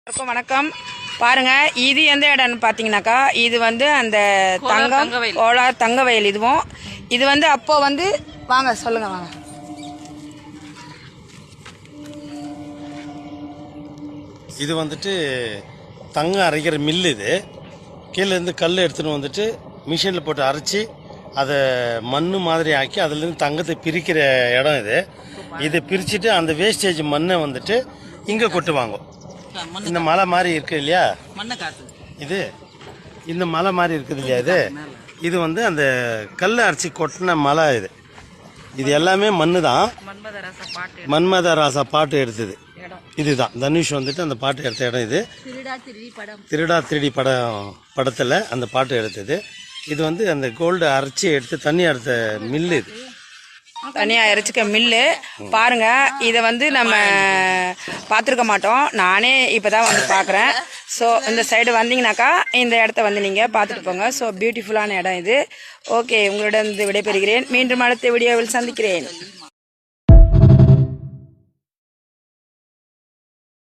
எல்லாருக்கும் வணக்கம். பாருங்க, இது எந்த இடம்னு பார்த்தீங்கன்னாக்கா, இது வந்து அந்த தங்கம் கோலார் தங்க வயல். இதுவும் இது வந்து அப்போ வந்து வாங்க சொல்லுங்க வாங்க. இது வந்துட்டு தங்கம் அரைக்கிற மில்லு. இது கீழேருந்து கல் எடுத்துன்னு வந்துட்டு மிஷினில் போட்டு அரைச்சி அதை மண் மாதிரி ஆக்கி அதுலேருந்து தங்கத்தை பிரிக்கிற இடம் இது. இதை பிரிச்சுட்டு அந்த வேஸ்டேஜ் மண்ணை வந்துட்டு இங்கே கொட்டுவாங்க. இந்த மலை மாதிரி இருக்கு இல்லையா, இது இந்த மலை மாதிரி இருக்குது இல்லையா, இது வந்து அந்த கல் அரைச்சி கொட்டின மலை. இது எல்லாமே மண்ணு தான். மன்மத ராசா பாட்டு எடுத்தது இதுதான். தனுஷ் வந்துட்டு அந்த பாட்டு எடுத்த இடம் இது. திருடா திருடி படத்தில் அந்த பாட்டு எடுத்தது. இது வந்து அந்த கோல்டு அரைச்சி எடுத்து தண்ணி அரைத்த மில்லு. இது தனியாக இறைச்சிக்க மில்லு. பாருங்க, இதை வந்து நம்ம பார்த்துருக்க மாட்டோம். நானே இப்போ தான் வந்து பார்க்குறேன். ஸோ இந்த சைடு வந்தீங்கன்னாக்கா இந்த இடத்த வந்து நீங்கள் பார்த்துட்டு போங்க. ஸோ பியூட்டிஃபுல்லான இடம் இது. ஓகே, உங்களிடம் விடைபெறுகிறேன். மீண்டும் அடுத்த வீடியோவில் சந்திக்கிறேன்.